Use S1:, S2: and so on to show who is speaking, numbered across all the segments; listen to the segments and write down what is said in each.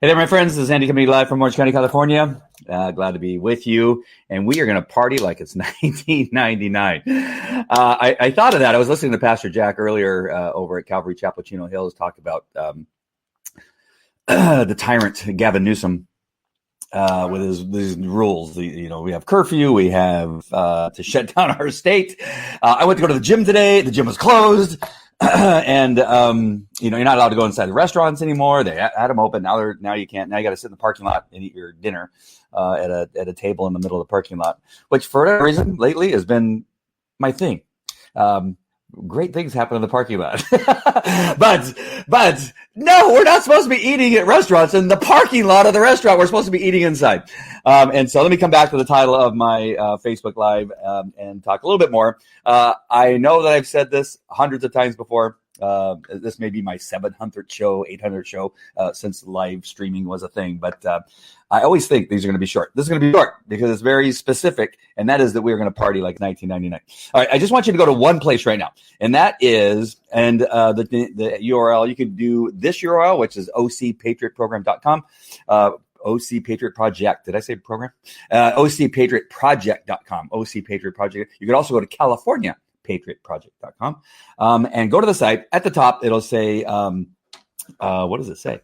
S1: Hey there, my friends. This is Andy coming live from Orange County, California. Glad to be with you. And we are going to party like it's 1999. I thought of that. I was listening to Pastor Jack earlier over at Calvary Chapel, Chino Hills, talk about the tyrant, Gavin Newsom, with his rules. We have curfew. We have to shut down our state. I went to go to the gym today. The gym was closed. And you're not allowed to go inside the restaurants anymore. They had them open. Now you can't. Now you got to sit in the parking lot and eat your dinner at a table in the middle of the parking lot, which for whatever reason lately has been my thing. Great things happen in the parking lot. but no, we're not supposed to be eating at restaurants in the parking lot of the restaurant. We're supposed to be eating inside. And so let me come back to the title of my Facebook Live and talk a little bit more. I know that I've said this hundreds of times before. This may be my 700th show, 800th show since live streaming was a thing. But I always think these are going to be short. This is going to be short because it's very specific, and that is that we're going to party like 1999. All right, I just want you to go to one place right now, and that is, and the URL, you can do this URL, which is ocpatriotprogram.com. OC Patriot Project. Did I say program? OCPatriotProject.com. OC Patriot Project. You could also go to CaliforniaPatriotProject.com and go to the site. At the top, it'll say, what does it say?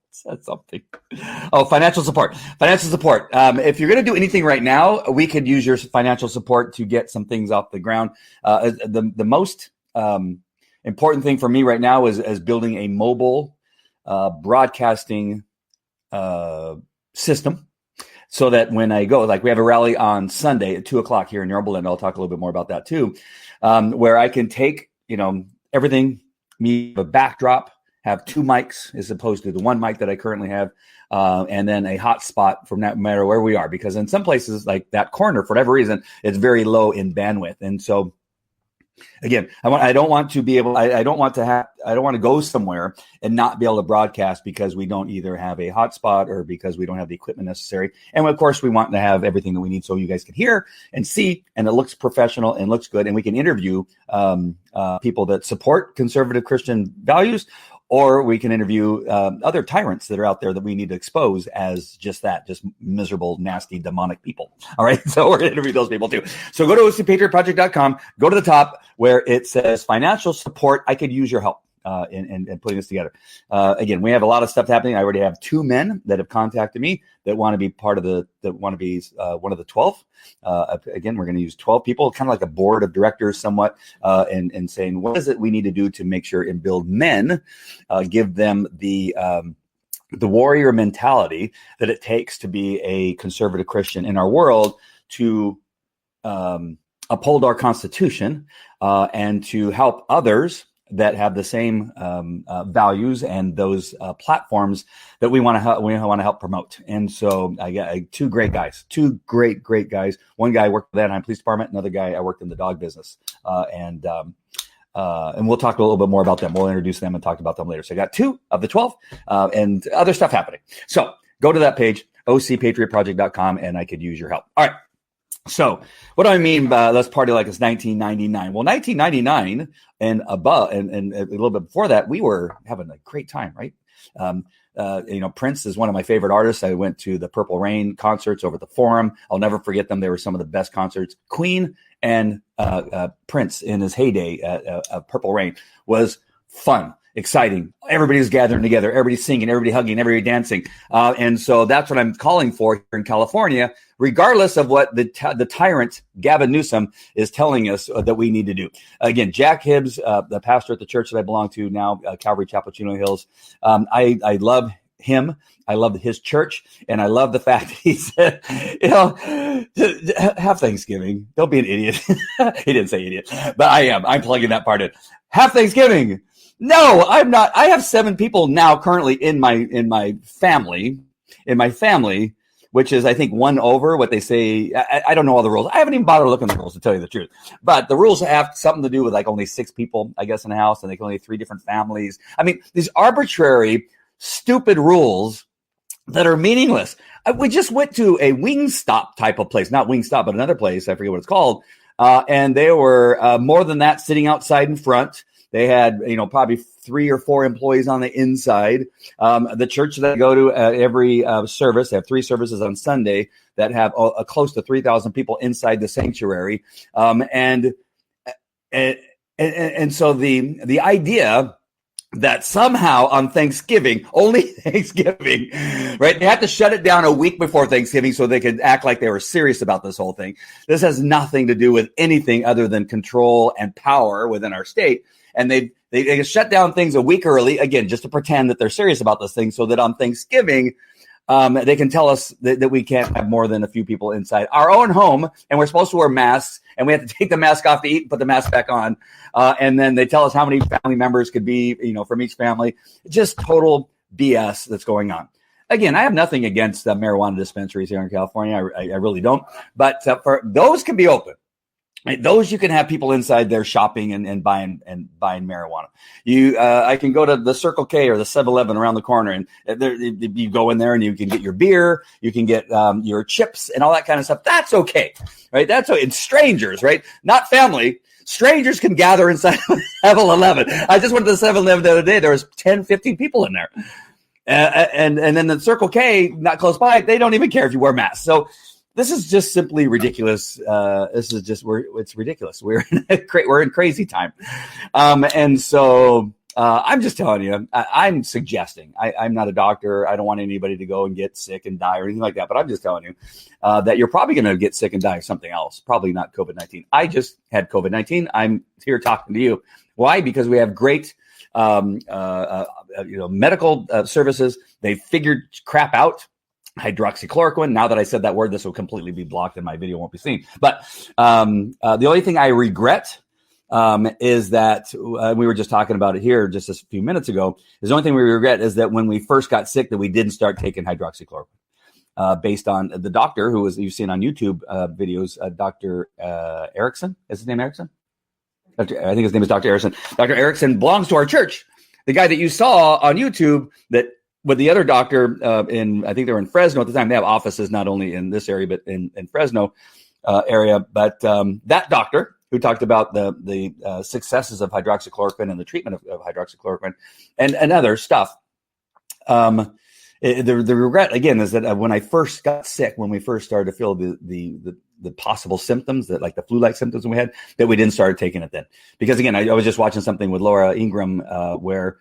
S1: Said something. Oh, financial support. Financial support. If you're going to do anything right now, we could use your financial support to get some things off the ground. The most important thing for me right now is building a mobile broadcasting system, so that when I go, like we have a rally on Sunday at 2:00 here in Yorba, I'll talk a little bit more about that too, where I can take everything, a backdrop, have two mics as opposed to the one mic that I currently have, and then a hotspot from no matter where we are, because in some places like that corner, for whatever reason, it's very low in bandwidth. And so again, I don't want to go somewhere and not be able to broadcast because we don't either have a hotspot or because we don't have the equipment necessary. And of course, we want to have everything that we need so you guys can hear and see, and it looks professional and looks good, and we can interview people that support conservative Christian values, or we can interview other tyrants that are out there that we need to expose as just miserable, nasty, demonic people. All right. So we're going to interview those people too. So go to ocpatriotproject.com, go to the top where it says financial support. I could use your help in putting this together. Again, we have a lot of stuff happening. I already have 2 men that have contacted me that want to be one of the 12. Again, we're going to use 12 people, kind of like a board of directors somewhat, and saying, what is it we need to do to make sure and build men, give them the warrior mentality that it takes to be a conservative Christian in our world, to uphold our Constitution and to help others that have the same values and those platforms that we want to help promote. And so I got 2 great guys, 2 great guys. One guy worked for the Anaheim Police Department. Another guy, I worked in the dog business. And we'll talk a little bit more about them. We'll introduce them and talk about them later. So I got 2 of the 12 and other stuff happening. So go to that page, ocpatriotproject.com, and I could use your help. All right. So what do I mean by let's party like it's 1999? Well, 1999 and above, and a little bit before that, we were having a great time, right? Prince is one of my favorite artists. I went to the Purple Rain concerts over at the Forum. I'll never forget them. They were some of the best concerts. Queen and Prince in his heyday at Purple Rain was fun, exciting. Everybody's gathering together, everybody's singing, everybody hugging, everybody dancing. And so that's what I'm calling for here in California, regardless of what the tyrant Gavin Newsom is telling us that we need to do. Again, Jack Hibbs, the pastor at the church that I belong to now, Calvary Chapel, Chino Hills. I love him. I love his church. And I love the fact that he said, have Thanksgiving. Don't be an idiot. He didn't say idiot, but I am. I'm plugging that part in. Have Thanksgiving. No, I'm not. I have 7 people now currently in my family, which is, I think, 1 over what they say. I don't know all the rules. I haven't even bothered looking at the rules, to tell you the truth. But the rules have something to do with like only 6 people, I guess, in a house, and they can only have 3 different families. I mean, these arbitrary, stupid rules that are meaningless. We just went to a Wingstop type of place, not Wingstop, but another place. I forget what it's called. And they were more than that, sitting outside in front. They had, probably 3 or 4 employees on the inside. The church that I go to every service, they have 3 services on Sunday that have close to 3,000 people inside the sanctuary. And so the idea that somehow on Thanksgiving, only Thanksgiving, right? They had to shut it down a week before Thanksgiving so they could act like they were serious about this whole thing. This has nothing to do with anything other than control and power within our state. And they shut down things a week early, again, just to pretend that they're serious about this thing so that on Thanksgiving, they can tell us that we can't have more than a few people inside our own home, and we're supposed to wear masks, and we have to take the mask off to eat and put the mask back on. And then they tell us how many family members could be, from each family. Just total BS that's going on. Again, I have nothing against marijuana dispensaries here in California. I really don't. But for those can be open. Right? Those you can have people inside there shopping and buying marijuana. I can go to the Circle K or the 7-Eleven around the corner, and you go in there and you can get your beer, you can get your chips and all that kind of stuff. That's okay, right? That's okay. It's strangers, right? Not family. Strangers can gather inside 7-Eleven. I just went to the 7-Eleven the other day. There was 10, 15 people in there. And then the Circle K, not close by, they don't even care if you wear masks. So this is just simply ridiculous. It's ridiculous. We're in crazy time. And so I'm just telling you, I'm suggesting, I'm not a doctor. I don't want anybody to go and get sick and die or anything like that. But I'm just telling you that you're probably going to get sick and die of something else. Probably not COVID-19. I just had COVID-19. I'm here talking to you. Why? Because we have great medical services. They figured crap out. Hydroxychloroquine. Now that I said that word, this will completely be blocked and my video won't be seen. But the only thing I regret is that we were just talking about it here just a few minutes ago. Is the only thing we regret is that when we first got sick, that we didn't start taking hydroxychloroquine based on the doctor who was, you've seen on YouTube videos, Dr. Erickson. Is his name Erickson? I think his name is Dr. Erickson. Dr. Erickson belongs to our church. The guy that you saw on YouTube that with the other doctor I think they were in Fresno at the time. They have offices not only in this area, but in Fresno area. But that doctor who talked about the successes of hydroxychloroquine and the treatment of hydroxychloroquine and other stuff. The regret again is that when I first got sick, when we first started to feel the possible symptoms, that like the flu-like symptoms we had, that we didn't start taking it then. Because again, I was just watching something with Laura Ingraham where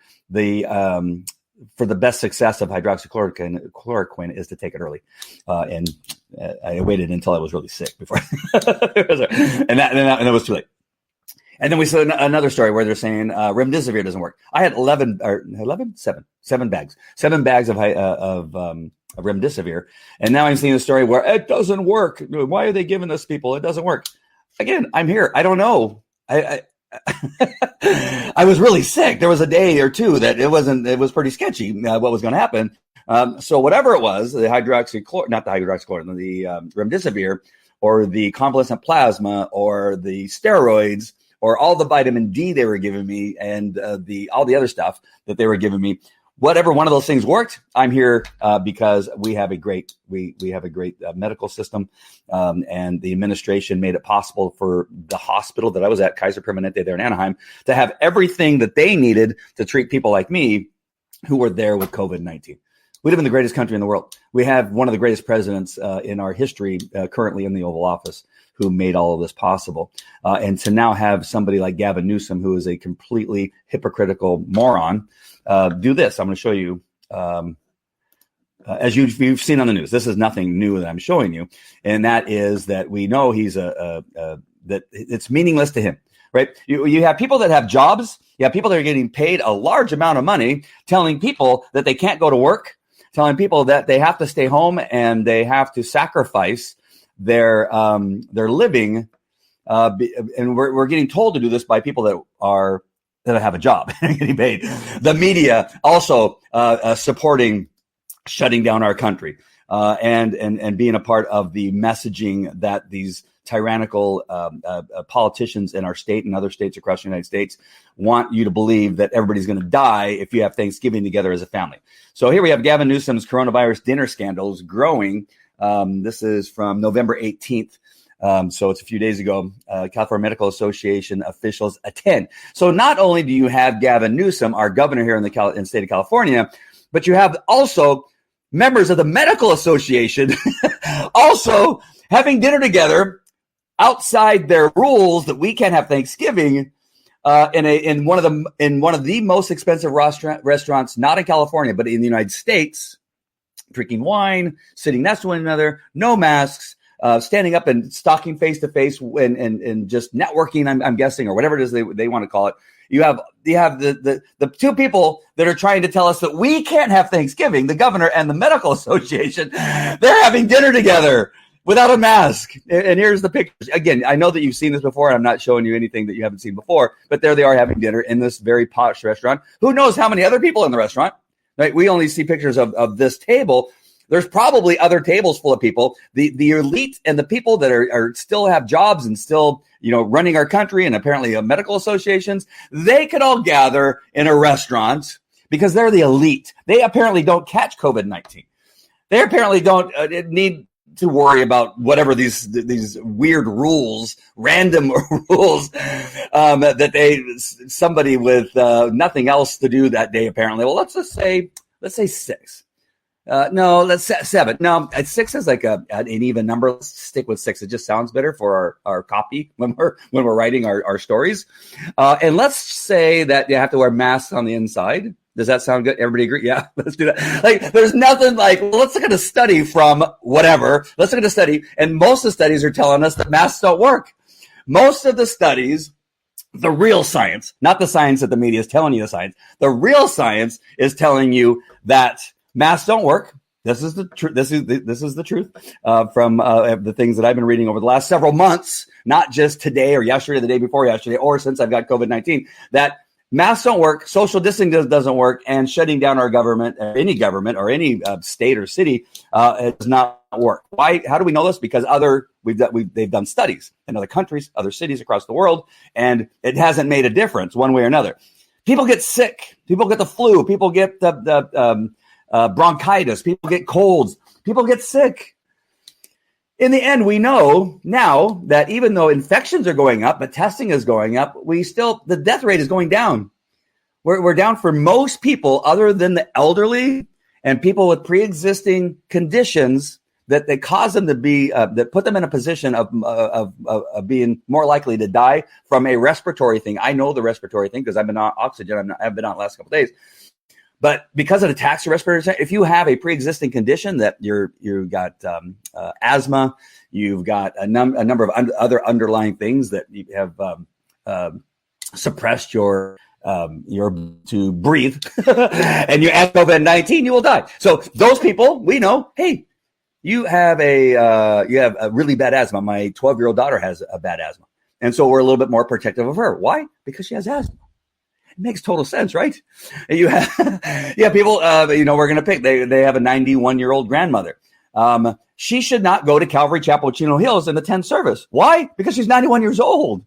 S1: for the best success of hydroxychloroquine is to take it early. And I waited until I was really sick before, and that was too late. And then we saw another story where they're saying remdesivir doesn't work. I had 7 bags of remdesivir. And now I'm seeing a story where it doesn't work. Why are they giving this people? It doesn't work. Again, I'm here. I don't know. I was really sick. There was a day or two that it was pretty sketchy what was going to happen. So whatever it was, the remdesivir or the convalescent plasma or the steroids or all the vitamin D they were giving me and all the other stuff that they were giving me, whatever one of those things worked, I'm here because we have a great medical system, and the administration made it possible for the hospital that I was at, Kaiser Permanente there in Anaheim, to have everything that they needed to treat people like me who were there with COVID-19. We live in the greatest country in the world. We have one of the greatest presidents in our history currently in the Oval Office who made all of this possible. And to now have somebody like Gavin Newsom, who is a completely hypocritical moron, do this. I'm going to show you, as you've seen on the news. This is nothing new that I'm showing you, and that is that we know he's that it's meaningless to him, right? You have people that have jobs. You have people that are getting paid a large amount of money, telling people that they can't go to work, telling people that they have to stay home and they have to sacrifice their living, and we're getting told to do this by people that have a job and getting paid. The media also supporting shutting down our country and being a part of the messaging that these tyrannical politicians in our state and other states across the United States want you to believe that everybody's going to die if you have Thanksgiving together as a family. So here we have Gavin Newsom's coronavirus dinner scandals growing. This is from November 18th. So it's a few days ago. California Medical Association officials attend. So not only do you have Gavin Newsom, our governor here in the state of California, but you have also members of the medical association also having dinner together outside their rules that we can't have Thanksgiving in one of the most expensive restaurants, not in California, but in the United States, drinking wine, sitting next to one another, no masks, standing up and talking face to face and just networking, I'm guessing, or whatever it is they want to call it. You have the two people that are trying to tell us that we can't have Thanksgiving, the governor and the medical association. They're having dinner together without a mask. And here's the pictures. Again, I know that you've seen this before. And I'm not showing you anything that you haven't seen before, but there they are having dinner in this very posh restaurant. Who knows how many other people in the restaurant, right? We only see pictures of this table. There's probably other tables full of people. The elite and the people that are still have jobs and still, running our country and apparently medical associations, they could all gather in a restaurant because they're the elite. They apparently don't catch COVID-19. They apparently don't need to worry about whatever these weird rules, random rules that somebody with nothing else to do that day apparently. Well, let's say 6. No, let's 7. No, 6 is like an even number. Let's stick with 6. It just sounds better for our copy when we're writing our stories. And let's say that you have to wear masks on the inside. Does that sound good? Everybody agree? Yeah, let's do that. Like, there's nothing like, well, let's look at a study from whatever. Let's look at a study. And most of the studies are telling us that masks don't work. Most of the studies, the real science, not the science that the media is telling you the science, the real science is telling you that masks don't work. This is the truth. This is the truth from the things that I've been reading over the last several months, not just today or yesterday, the day before yesterday, or since I've got COVID-19, that masks don't work, social distancing doesn't work, and shutting down our government, any state or city, does not work. Why? How do we know this? Because they've done studies in other countries, other cities across the world, and it hasn't made a difference one way or another. People get sick. People get the flu. People get the bronchitis. People get colds. People get sick. In the end, we know now that even though infections are going up, but testing is going up, the death rate is going down. We're down for most people other than the elderly and people with pre-existing conditions that they cause them to be, that put them in a position of being more likely to die from a respiratory thing. I know the respiratory thing because I've been on oxygen. I've been on the last couple of days. But because of the tax respiratory, if you have a pre-existing condition that you've got asthma, you've got a number of other underlying things that you have suppressed your to breathe, and you add COVID-19, you will die. So those people, we know, hey, you have a really bad asthma. My 12-year-old daughter has a bad asthma, and so we're a little bit more protective of her. Why? Because she has asthma. It makes total sense, right? You have, people, we're going to pick, they have a 91-year-old grandmother. She should not go to Calvary Chapel, Chino Hills in the 10th service. Why? Because she's 91 years old.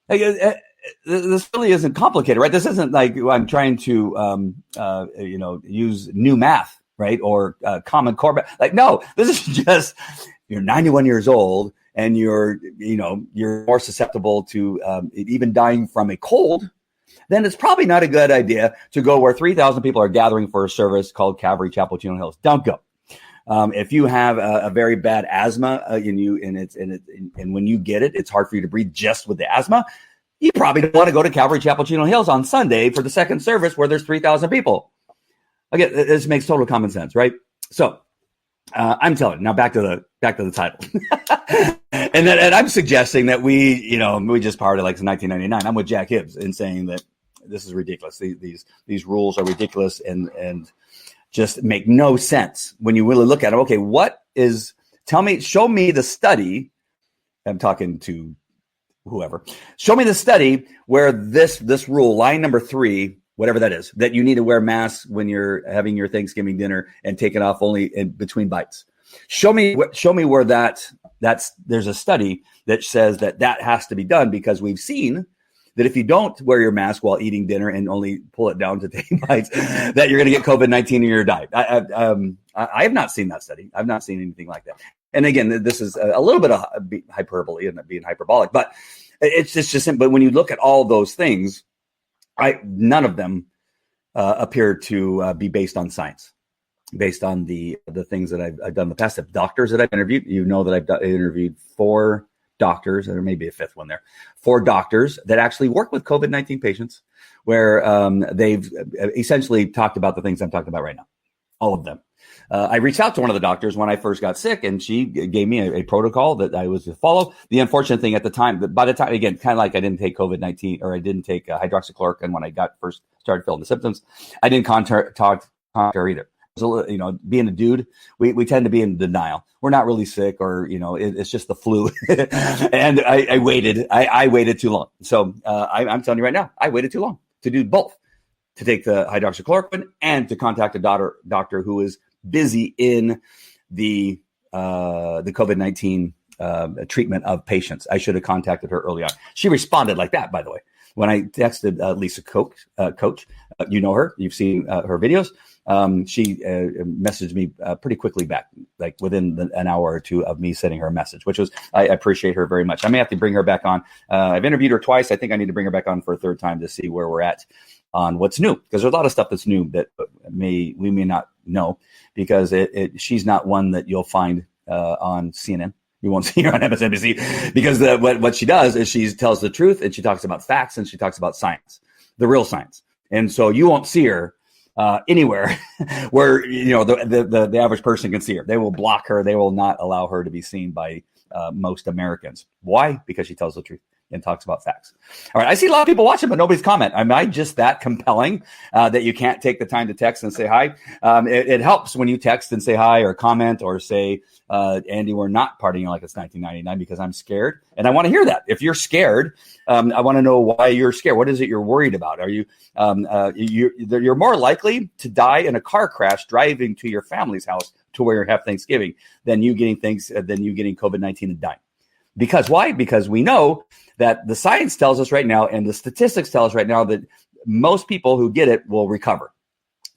S1: This really isn't complicated, right? This isn't like I'm trying to, use new math, right? Or common core. Like, no, this is just, you're 91 years old and you're more susceptible to even dying from a cold. Then it's probably not a good idea to go where 3,000 people are gathering for a service called Calvary Chapel, Chino Hills. Don't go. If you have a very bad asthma and when you get it, it's hard for you to breathe just with the asthma. You probably don't want to go to Calvary Chapel, Chino Hills on Sunday for the second service where there's 3,000 people. Again, this makes total common sense, right? So I'm telling you now, back to the title. And I'm suggesting that we just powered it like 1999. I'm with Jack Hibbs in saying that this is ridiculous. These rules are ridiculous and just make no sense when you really look at them. Okay, show me the study. I'm talking to whoever. Show me the study where this rule, line number 3, whatever that is, that you need to wear masks when you're having your Thanksgiving dinner and take it off only in between bites. Show me where there's a study that says that has to be done, because we've seen that if you don't wear your mask while eating dinner and only pull it down to take bites, that you're going to get COVID-19 and you're die. I have not seen that study. I've not seen anything like that. And again, this is a little bit of hyperbole and being hyperbolic, but it's just. But when you look at all those things, none of them appear to be based on science, based on the things that I've done in the past. Of doctors that I've interviewed, you know that I've interviewed 4 doctors, there may be a 5th one there, 4 doctors that actually work with COVID-19 patients, where they've essentially talked about the things I'm talking about right now, all of them. I reached out to one of the doctors when I first got sick, and she gave me a protocol that I was to follow. The unfortunate thing at the time, by the time, again, kind of like I didn't take COVID-19, or I didn't take hydroxychloroquine when I first started feeling the symptoms. I didn't contact her either. So, being a dude, we tend to be in denial. We're not really sick, or, it's just the flu. And I waited. I waited too long. So I'm telling you right now, I waited too long to do both, to take the hydroxychloroquine and to contact a doctor who is busy in the COVID-19 treatment of patients. I should have contacted her early on. She responded like that, by the way. When I texted Lisa Coach, you know her, you've seen her videos. She messaged me pretty quickly back, like within an hour or two of me sending her a message, which was, I appreciate her very much. I may have to bring her back on. I've interviewed her twice. I think I need to bring her back on for a 3rd time to see where we're at on what's new, because there's a lot of stuff that's new that we may not know, because she's not one that you'll find on CNN. You won't see her on MSNBC, because what she does is she tells the truth, and she talks about facts, and she talks about science, the real science. And so you won't see her anywhere where the average person can see her. They will block her. They will not allow her to be seen by most Americans. Why? Because she tells the truth and talks about facts. All right. I see a lot of people watching, but nobody's comment. Am I just that compelling that you can't take the time to text and say hi? It helps when you text and say hi, or comment, or say, Andy, we're not partying like it's 1999 because I'm scared. And I want to hear that. If you're scared, I want to know why you're scared. What is it you're worried about? Are you, you're more likely to die in a car crash driving to your family's house to where you have Thanksgiving than you getting COVID-19 and dying. Because why? Because we know that the science tells us right now, and the statistics tell us right now, that most people who get it will recover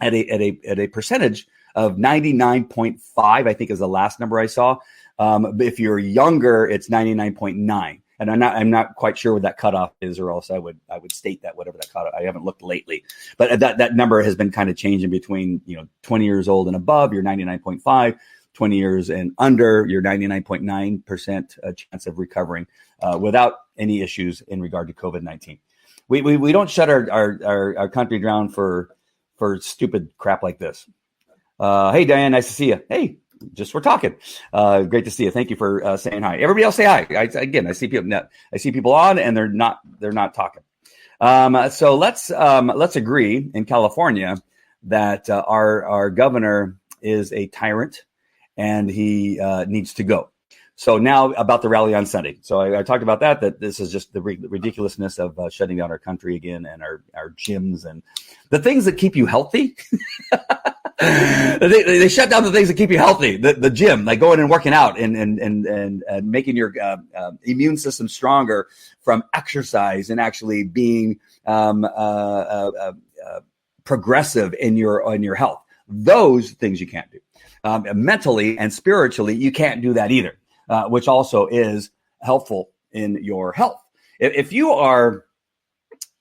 S1: at a percentage of 99.5, I think is the last number I saw. If you're younger, it's 99.9. And I'm not quite sure what that cutoff is, or else I would state that, whatever that cutoff. I haven't looked lately, but that number has been kind of changing between 20 years old and above, you're 99.5. 20 years and under, you're 99.9% chance of recovering without any issues in regard to COVID-19. We don't shut our country down for stupid crap like this. Hey, Diane, nice to see you. Hey, we're talking. Great to see you. Thank you for saying hi. Everybody else say hi. I see people on, and they're not talking. So let's agree in California that our governor is a tyrant, and he needs to go. So now about the rally on Sunday. So I talked about that this is just the ridiculousness of shutting down our country again, and our gyms and the things that keep you healthy. They shut down the things that keep you healthy. The gym, like going and working out and making your immune system stronger from exercise, and actually being progressive in your health. Those things you can't do. Mentally and spiritually, you can't do that either, which also is helpful in your health. If you are,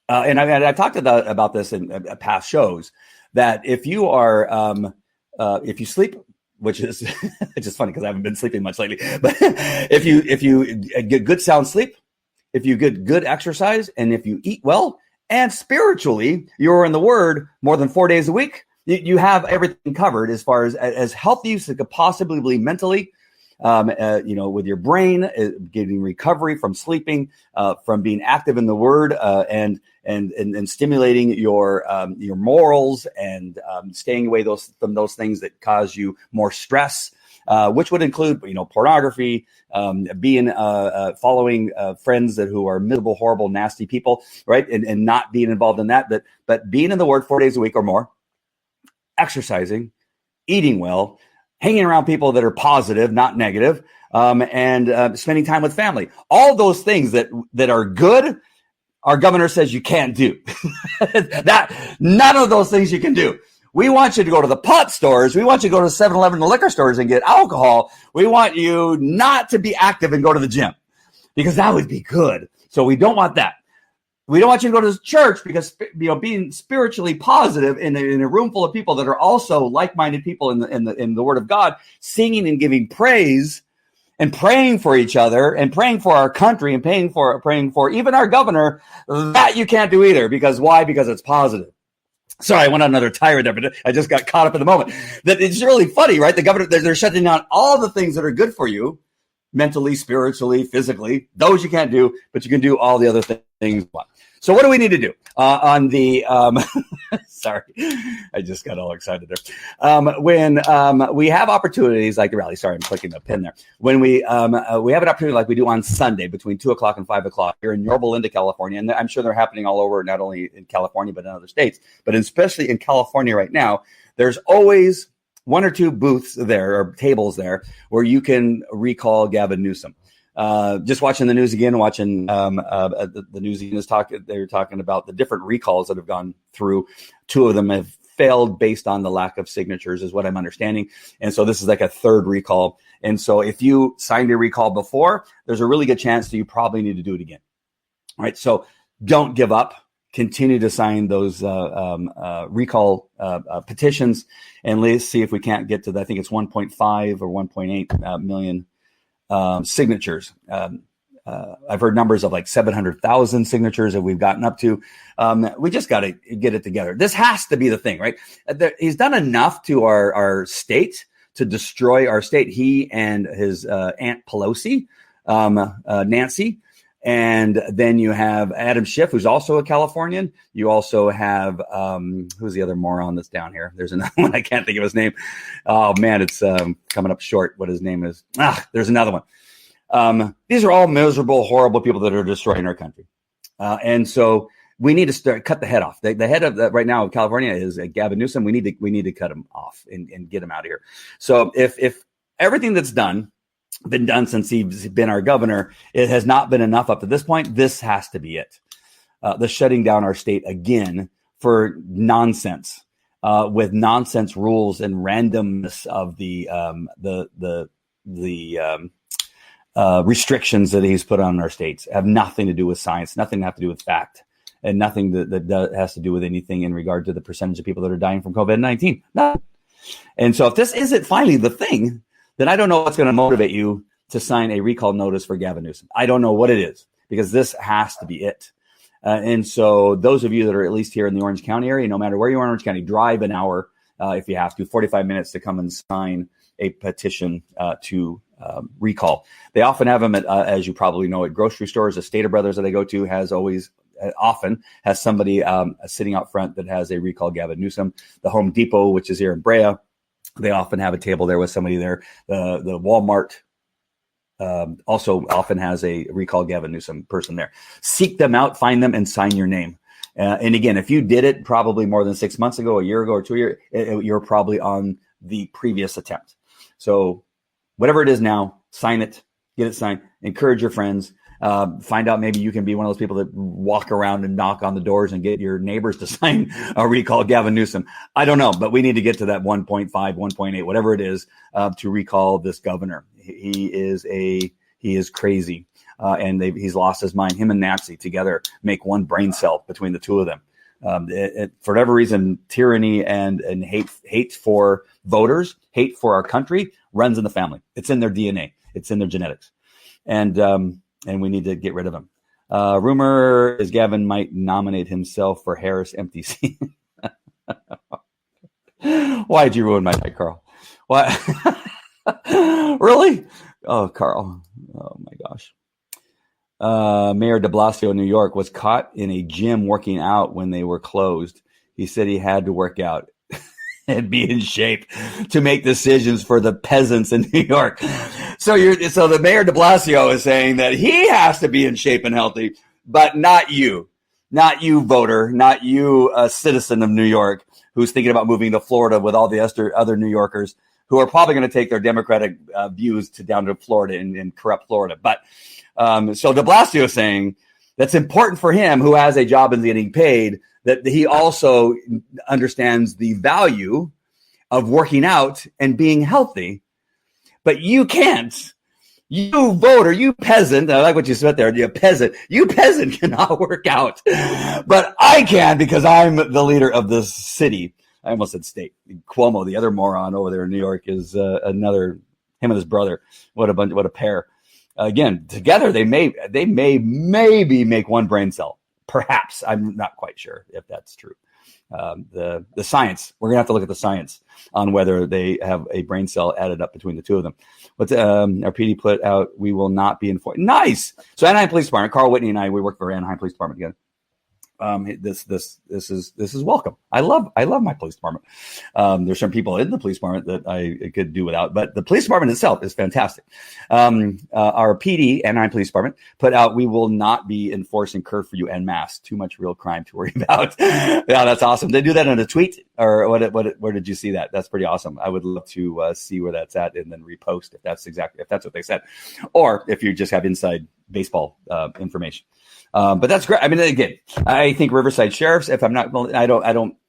S1: and I've talked about this in past shows, that if you are, if you sleep, which is it's just funny because I haven't been sleeping much lately, but if you get good sound sleep, if you get good exercise, and if you eat well, and spiritually you're in the Word more than 4 days a week, you have everything covered as far as healthy as you could possibly be mentally, with your brain, getting recovery from sleeping, from being active in the Word, and stimulating your morals, and staying away from those things that cause you more stress, which would include pornography, being following friends who are miserable, horrible, nasty people, right, and not being involved in that, but being in the Word 4 days a week or more. Exercising, eating well, hanging around people that are positive, not negative, and spending time with family. All those things that are good our governor says you can't do. That none of those things you can do. We want you to go to the pot stores. We want you to go to 7-Eleven, the liquor stores, and get alcohol. We want you not to be active and go to the gym because that would be good. So we don't want that. We don't want you to go to church because, being spiritually positive in a room full of people that are also like-minded people in the Word of God, singing and giving praise and praying for each other and praying for our country and praying for even our governor, that you can't do either. Because why? Because it's positive. Sorry, I went on another tirade there, but I just got caught up in the moment. That it's really funny, right? The governor, they're shutting down all the things that are good for you, mentally, spiritually, physically. Those you can't do, but you can do all the other things. So what do we need to do on the? Sorry, I just got all excited there. When we have opportunities like the rally. Sorry, I'm clicking the pin there. When we have an opportunity like we do on Sunday between 2:00 and 5:00 here in Yorba Linda, California, and I'm sure they're happening all over, not only in California but in other states, but especially in California right now. There's always one or two booths there or tables there where you can recall Gavin Newsom. Just watching the news again, watching the news again they're talking about the different recalls that have gone through. Two of them have failed based on the lack of signatures, is what I'm understanding. And so this is like a third recall. And so if you signed a recall before, there's a really good chance that you probably need to do it again. All right. So don't give up. Continue to sign those recall petitions, and let's see if we can't get to I think it's 1.5 or 1.8 million signatures. I've heard numbers of like 700,000 signatures that we've gotten up to. We just got to get it together. This has to be the thing, right? He's done enough to our state to destroy our state. He and his Aunt Pelosi, Nancy. And then you have Adam Schiff, who's also a Californian. You also have, who's the other moron that's down here? There's another one. I can't think of his name. Oh, man, it's coming up short what his name is. There's another one. These are all miserable, horrible people that are destroying our country. And so we need to cut the head off. The head of right now of California is Gavin Newsom. We need to cut him off and get him out of here. So if everything that's been done since he's been our governor, it has not been enough up to this point. This has to be it. The shutting down our state again for nonsense, with nonsense rules and randomness of the restrictions that he's put on our states have nothing to do with science, nothing to have to do with fact, and nothing that has to do with anything in regard to the percentage of people that are dying from COVID-19. Nothing. And so if this isn't finally the thing, then I don't know what's going to motivate you to sign a recall notice for Gavin Newsom. I don't know what it is, because this has to be it. And so those of you that are at least here in the Orange County area, no matter where you are in Orange County, drive an hour if you have to, 45 minutes to come and sign a petition to recall. They often have them, as you probably know, at grocery stores. The Stater Brothers that I go to often has somebody sitting out front that has a recall Gavin Newsom. The Home Depot, which is here in Brea, they often have a table there with somebody there. The Walmart also often has a recall Gavin Newsom person there. Seek them out, find them, and sign your name. And again, if you did it probably more than 6 months ago, a year ago, or 2 years, you're probably on the previous attempt. So whatever it is now, sign it, get it signed, encourage your friends. Find out, maybe you can be one of those people that walk around and knock on the doors and get your neighbors to sign a recall Gavin Newsom. I don't know, but we need to get to that 1.5, 1.8, whatever it is, to recall this governor. He is crazy, and he's lost his mind. Him and Nancy together make one brain cell between the two of them. For whatever reason, tyranny and hate for voters, hate for our country runs in the family. It's in their DNA. It's in their genetics. And we need to get rid of him. Rumor is Gavin might nominate himself for Harris empty seat. Why'd you ruin my night, Carl? Why? Really? Oh, Carl. Oh, my gosh. Mayor de Blasio, New York, was caught in a gym working out when they were closed. He said he had to work out and be in shape to make decisions for the peasants in New York. So the Mayor de Blasio is saying that he has to be in shape and healthy, but not you, voter, not you, citizen of New York, who's thinking about moving to Florida with all the other New Yorkers who are probably going to take their Democratic views down to Florida and corrupt Florida. But so de Blasio is saying that's important for him, who has a job and getting paid, that he also understands the value of working out and being healthy. But you can't. You voter, you peasant, I like what you said there, you peasant cannot work out. But I can, because I'm the leader of this city. I almost said state. Cuomo, the other moron over there in New York, is another, him and his brother. What a pair. Again, together they may maybe make one brain cell. Perhaps. I'm not quite sure if that's true. The science, we're gonna have to look at the science on whether they have a brain cell added up between the two of them. But our PD put out, we will not be informed. Nice. So Anaheim Police Department, Carl Whitney and I, we work for Anaheim Police Department together. This is welcome. I love my police department. There's some people in the police department that I could do without, but the police department itself is fantastic. Our PD and Anaheim Police Department put out, we will not be enforcing curfew and masks. Too much real crime to worry about. Yeah, that's awesome. They do that in a tweet, or where did you see that? That's pretty awesome. I would love to see where that's at and then repost if that's what they said, or if you just have inside baseball information. But that's great. I mean, again, I think Riverside sheriffs, if I'm not,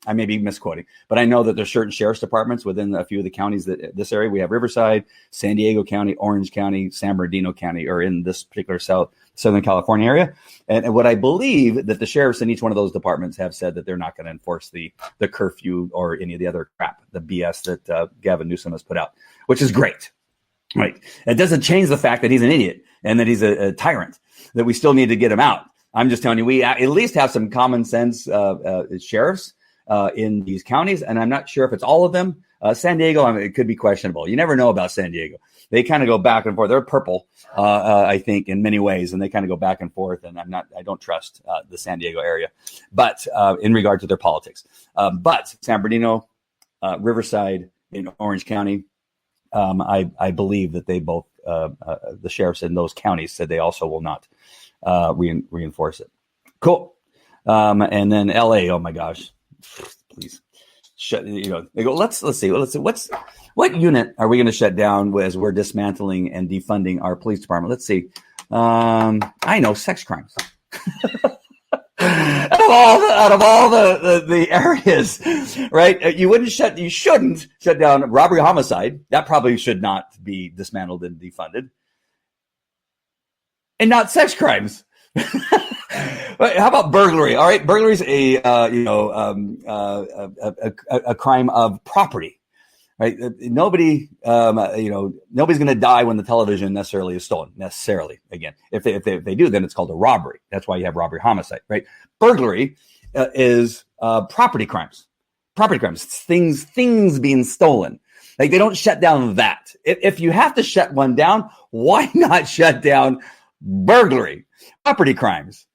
S1: I may be misquoting, but I know that there's certain sheriff's departments within a few of the counties that this area. We have Riverside, San Diego County, Orange County, San Bernardino County, or in this particular Southern California area. And what I believe that the sheriffs in each one of those departments have said that they're not going to enforce the curfew or any of the other crap, the BS that Gavin Newsom has put out, which is great. Right. It doesn't change the fact that he's an idiot and that he's a tyrant, that we still need to get him out. I'm just telling you, we at least have some common sense sheriffs in these counties, and I'm not sure if it's all of them. San Diego, it could be questionable. You never know about San Diego. They kind of go back and forth. They're purple, I think, in many ways, and they kind of go back and forth. And I don't trust the San Diego area, but in regard to their politics. But San Bernardino, Riverside, in Orange County, I believe that they both, the sheriffs in those counties, said they also will not reinforce it. Cool. And then LA, oh my gosh, please shut, they go, let's see, what unit are we going to shut down as we're dismantling and defunding our police department? Let's see. I know, sex crimes. out of all the areas, right? You shouldn't shut down robbery, homicide. That probably should not be dismantled and defunded. And not sex crimes. How about burglary? All right, burglary is a crime of property, right? Nobody's going to die when the television necessarily is stolen. Necessarily, again, if they do, then it's called a robbery. That's why you have robbery, homicide, right? Burglary is property crimes. Property crimes, things being stolen. Like, they don't shut down that. If you have to shut one down, why not shut down burglary, property crimes?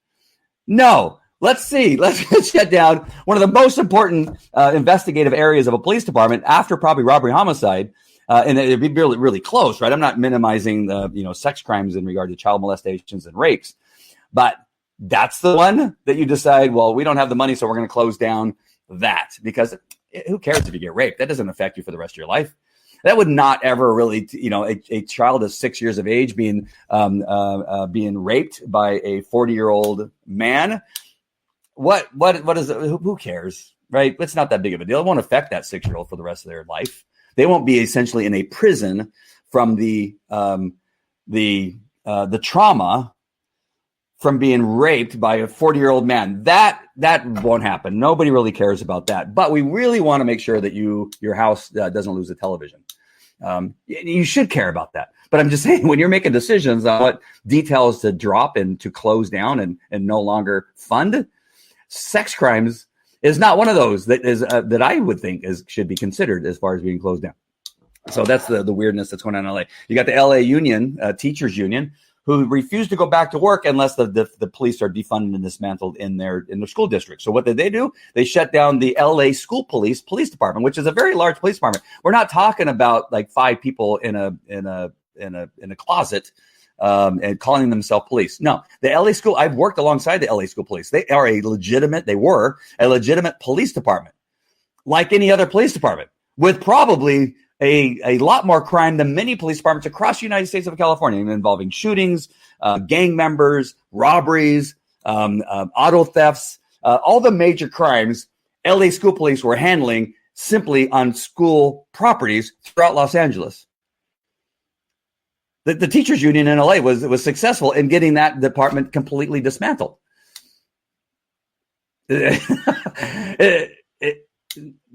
S1: No, let's shut down one of the most important investigative areas of a police department after probably robbery, homicide, and it'd be really, really close, right? I'm not minimizing the sex crimes in regard to child molestations and rapes, but that's the one that you decide, well, we don't have the money, so we're going to close down that, because who cares if you get raped? That doesn't affect you for the rest of your life. That would not ever really, a child of 6 years of age being raped by a 40-year-old man. What is it? Who cares, right? It's not that big of a deal. It won't affect that 6-year-old for the rest of their life. They won't be essentially in a prison from the trauma from being raped by a 40-year-old man. That won't happen. Nobody really cares about that. But we really want to make sure that your house doesn't lose a television. You should care about that. But I'm just saying, when you're making decisions on what details to drop and to close down and no longer fund, sex crimes is not one of those that I would think should be considered as far as being closed down. So that's the weirdness that's going on in LA. You got the LA union, teachers union, who refuse to go back to work unless the police are defunded and dismantled in their school district. So what did they do? They shut down the LA School Police department, which is a very large police department. We're not talking about like 5 people in a closet and calling themselves police. No, the LA School. I've worked alongside the LA School Police. They were a legitimate police department, like any other police department, with probably a lot more crime than many police departments across the United States of California, involving shootings, gang members, robberies, auto thefts, all the major crimes LA school police were handling simply on school properties throughout Los Angeles. The teachers union in LA was successful in getting that department completely dismantled.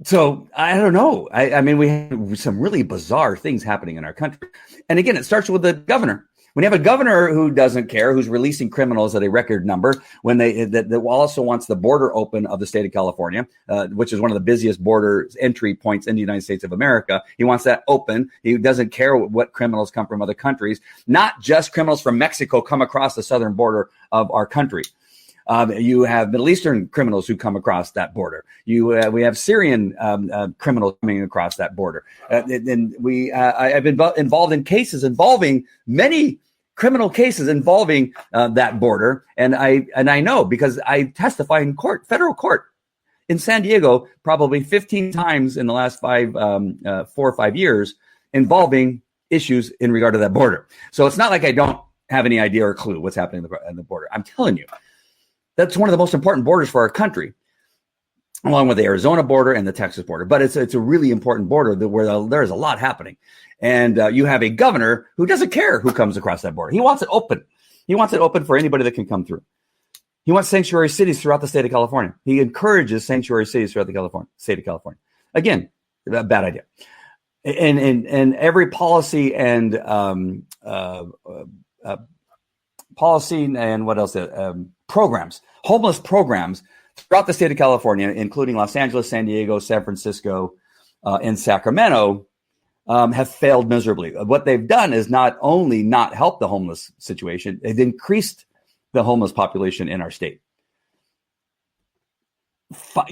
S1: So I don't know. I mean, we have some really bizarre things happening in our country. And again, it starts with the governor. When you have a governor who doesn't care, who's releasing criminals at a record number, when that also wants the border open of the state of California, which is one of the busiest border entry points in the United States of America. He wants that open. He doesn't care what criminals come from other countries, not just criminals from Mexico come across the southern border of our country. You have Middle Eastern criminals who come across that border. We have Syrian criminals coming across that border. And I've been involved in cases involving many criminal cases involving that border. And I know because I testify in court, federal court in San Diego, probably 15 times in the last 4 or 5 years involving issues in regard to that border. So it's not like I don't have any idea or clue what's happening in the border. I'm telling you. That's one of the most important borders for our country, along with the Arizona border and the Texas border. But it's a really important border where there's a lot happening. And you have a governor who doesn't care who comes across that border. He wants it open. He wants it open for anybody that can come through. He wants sanctuary cities throughout the state of California. He encourages sanctuary cities throughout the state of California. Again, a bad idea. And every policy and what else? Programs, homeless programs throughout the state of California, including Los Angeles, San Diego, San Francisco, and Sacramento, have failed miserably. What they've done is not only not help the homeless situation, they've increased the homeless population in our state.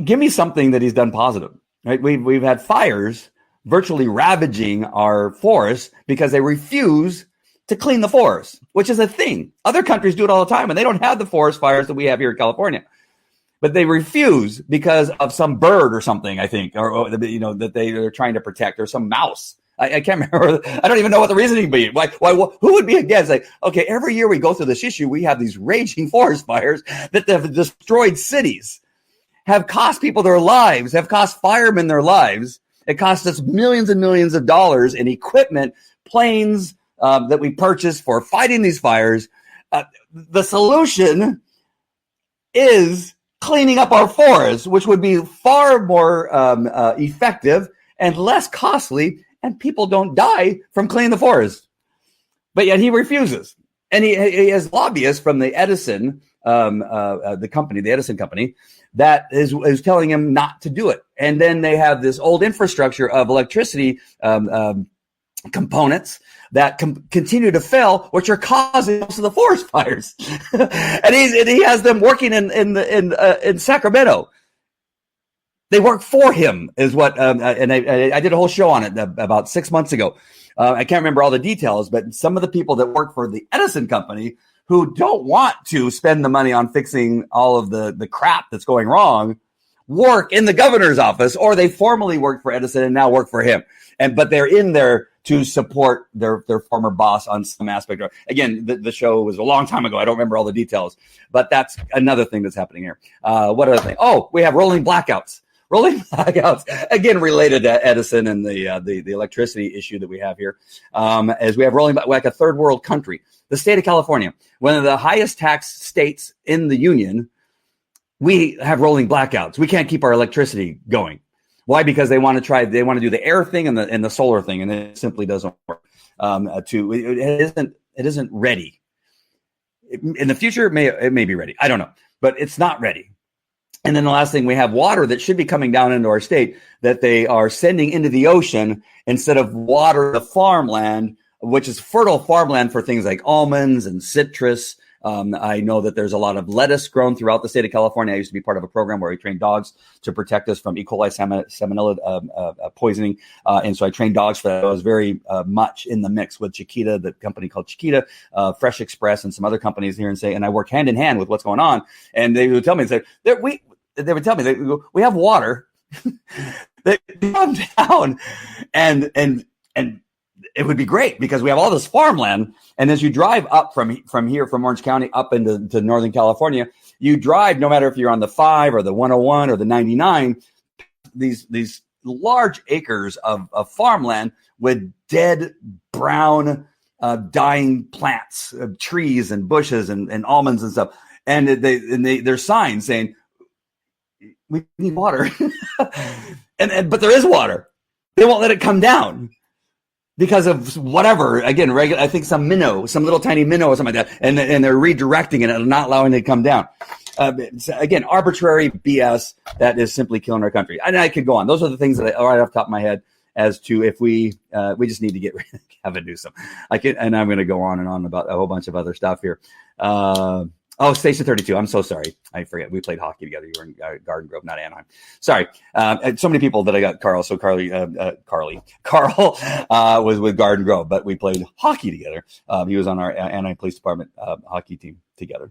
S1: Give me something that he's done positive. Right? We've had fires virtually ravaging our forests because they refuse to clean the forest, which is a thing. Other countries do it all the time, and they don't have the forest fires that we have here in California. But they refuse because of some bird or something, I think, or that they're trying to protect, or some mouse. I can't remember. I don't even know what the reasoning be. Why? Who would be against? Like, okay, every year we go through this issue, we have these raging forest fires that have destroyed cities, have cost people their lives, have cost firemen their lives. It costs us millions and millions of dollars in equipment, planes, that we purchase for fighting these fires. The solution is cleaning up our forests, which would be far more effective and less costly, and people don't die from cleaning the forest. But yet he refuses. And he has lobbyists from the Edison, the company, the Edison company, that is telling him not to do it. And then they have this old infrastructure of electricity components that continue to fail, which are causing most of the forest fires. and he has them working in Sacramento. They work for him, is what. And I did a whole show on it about 6 months ago. I can't remember all the details, but some of the people that work for the Edison company who don't want to spend the money on fixing all of the crap that's going wrong work in the governor's office, or they formerly worked for Edison and now work for him. But they're in there to support their former boss on some aspect. Again, the show was a long time ago. I don't remember all the details, but that's another thing that's happening here. What other thing? Oh, we have rolling blackouts. Rolling blackouts, again, related to Edison and the electricity issue that we have here, as we have rolling, like a third world country. The state of California, one of the highest tax states in the union, we have rolling blackouts. We can't keep our electricity going. Why? Because they want to do the air thing and the solar thing, and it simply doesn't work. It isn't ready. In the future, it may be ready. I don't know, but it's not ready. And then the last thing, we have water that should be coming down into our state that they are sending into the ocean instead of water the farmland, which is fertile farmland for things like almonds and citrus. I know that there's a lot of lettuce grown throughout the state of California. I used to be part of a program where we trained dogs to protect us from E. coli salmonella poisoning. And so I trained dogs for that. I was very much in the mix with Chiquita, the company called Chiquita, Fresh Express, and some other companies here and I work hand in hand with what's going on. And they would tell me, they would tell me, we have water that come down and it would be great because we have all this farmland. And as you drive up from here, from Orange County up into Northern California, you drive, no matter if you're on the 5 or the 101 or the 99, these large acres of farmland with dead, brown, dying plants, trees and bushes and almonds and stuff. And there's signs saying, we need water. but there is water. They won't let it come down because of whatever. Again, I think some little tiny minnow or something like that. And they're redirecting it and not allowing it to come down. Again, arbitrary BS that is simply killing our country. And I could go on. Those are the things that are right off the top of my head as to if we just need to get rid of Gavin Newsom. And I'm going to go on and on about a whole bunch of other stuff here. Station 32. I'm so sorry. I forget. We played hockey together. You were in Garden Grove, not Anaheim. Sorry. So many people that I got Carl. So Carl was with Garden Grove, but we played hockey together. He was on our Anaheim Police Department hockey team together.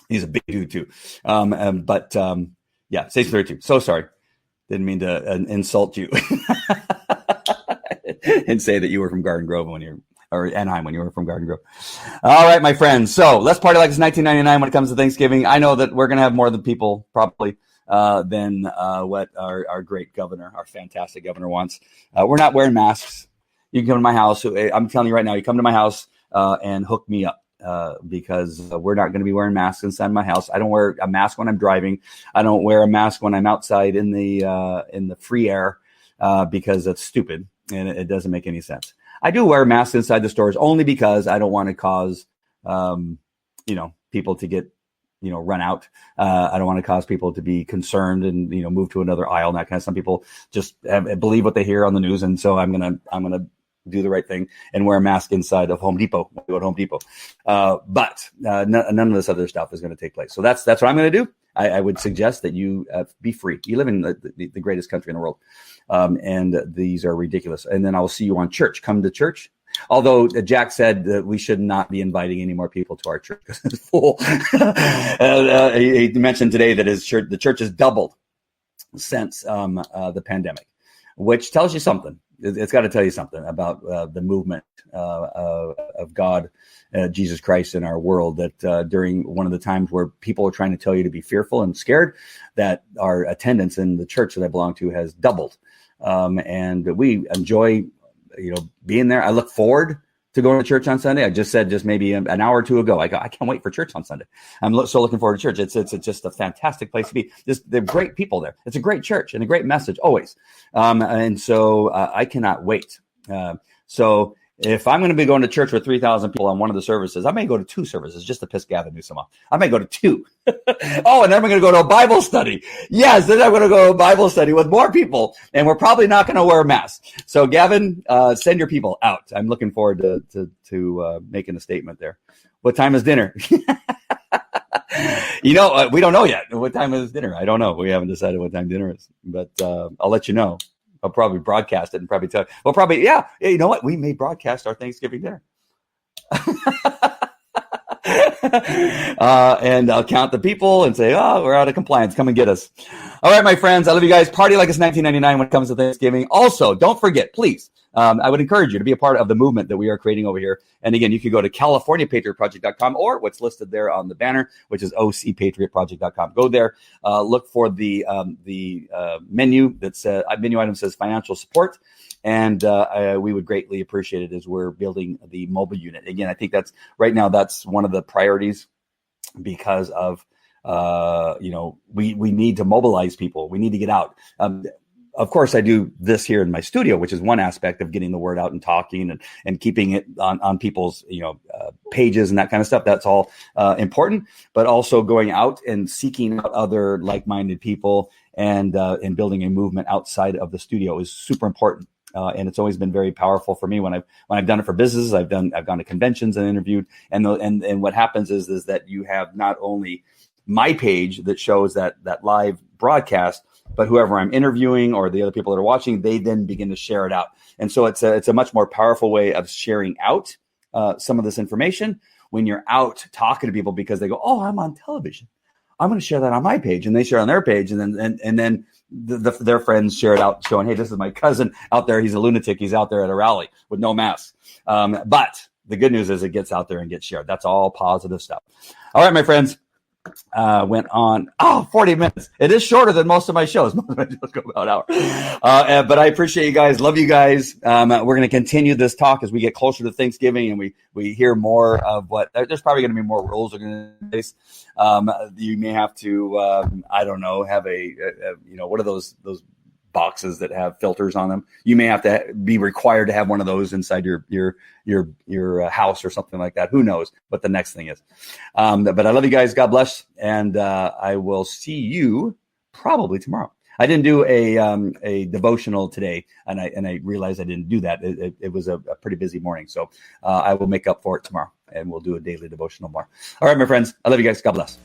S1: He's a big dude too. Station 32. So sorry. Didn't mean to insult you and say that you were from Garden Grove or Anaheim when you were from Garden Grove. All right, my friends. So let's party like it's 1999 when it comes to Thanksgiving. I know that we're going to have more than people probably than what our great governor, our fantastic governor wants. We're not wearing masks. You can come to my house. I'm telling you right now, you come to my house and hook me up. Because we're not going to be wearing masks inside my house. I don't wear a mask when I'm driving. I don't wear a mask when I'm outside in the free air because that's stupid and it doesn't make any sense. I do wear masks inside the stores only because I don't want to cause, people to get, run out. I don't want to cause people to be concerned and, move to another aisle and that kind of. Some people just believe what they hear on the news, and so I'm gonna do the right thing and wear a mask inside of Home Depot. Go to Home Depot. But none of this other stuff is going to take place. So that's what I'm going to do. I would suggest that you be free. You live in the greatest country in the world. And these are ridiculous. And then I will see you on church. Come to church. Although Jack said that we should not be inviting any more people to our church because it's full. He mentioned today that the church has doubled since the pandemic, which tells you something. It's got to tell you something about the movement of God, Jesus Christ in our world, that during one of the times where people are trying to tell you to be fearful and scared, that our attendance in the church that I belong to has doubled. And we enjoy, being there. I look forward to going to church on Sunday. I just said maybe an hour or two ago, I can't wait for church on Sunday. I'm so looking forward to church. It's just a fantastic place to be. They're great people there. It's a great church and a great message always. And so I cannot wait. So if I'm going to be going to church with 3,000 people on one of the services, I may go to 2 services just to piss Gavin Newsom off. I may go to 2. And then I'm going to go to a Bible study. Yes, then I'm going to go to a Bible study with more people, and we're probably not going to wear masks. So Gavin, send your people out. I'm looking forward to making a statement there. What time is dinner? We don't know yet. What time is dinner? I don't know. We haven't decided what time dinner is, but I'll let you know. I'll probably broadcast it and probably tell. Well, probably, yeah. You know what? We may broadcast our Thanksgiving dinner. And I'll count the people and say, we're out of compliance. Come and get us. All right, my friends. I love you guys. Party like it's 1999 when it comes to Thanksgiving. Also, don't forget, please. I would encourage you to be a part of the movement that we are creating over here. And again, you can go to CaliforniaPatriotProject.com or what's listed there on the banner, which is OCPatriotProject.com. Go there, look for the menu menu item says financial support. And we would greatly appreciate it as we're building the mobile unit. Again, I think that's one of the priorities because of, we need to mobilize people. We need to get out. Of course, I do this here in my studio, which is one aspect of getting the word out and talking and keeping it on people's, pages and that kind of stuff. That's all important, but also going out and seeking out other like-minded people and building a movement outside of the studio is super important. And it's always been very powerful for me when I've done it for businesses. I've gone to conventions and interviewed, and what happens is that you have not only my page that shows that live broadcast, but whoever I'm interviewing or the other people that are watching, they then begin to share it out. And so it's a much more powerful way of sharing out some of this information when you're out talking to people because they go, oh, I'm on television. I'm going to share that on my page, and they share on their page, and then their friends share it out, showing, hey, this is my cousin out there. He's a lunatic. He's out there at a rally with no mask. But the good news is it gets out there and gets shared. That's all positive stuff. All right, my friends. Went on 40 minutes. It is shorter than most of my shows. Most of my shows go about an hour. But I appreciate you guys. Love you guys. We're going to continue this talk as we get closer to Thanksgiving and we hear more of what there's probably going to be more rules are going to face. You may have to I don't know, have a what are those boxes that have filters on them? You may have to be required to have one of those inside your house or something like that. Who knows what the next thing is? But I love you guys. God bless, and I will see you probably tomorrow. I didn't do a devotional today, and I realized I didn't do that. It was a pretty busy morning, so I will make up for it tomorrow, and we'll do a daily devotional more. All right, my friends. I love you guys. God bless.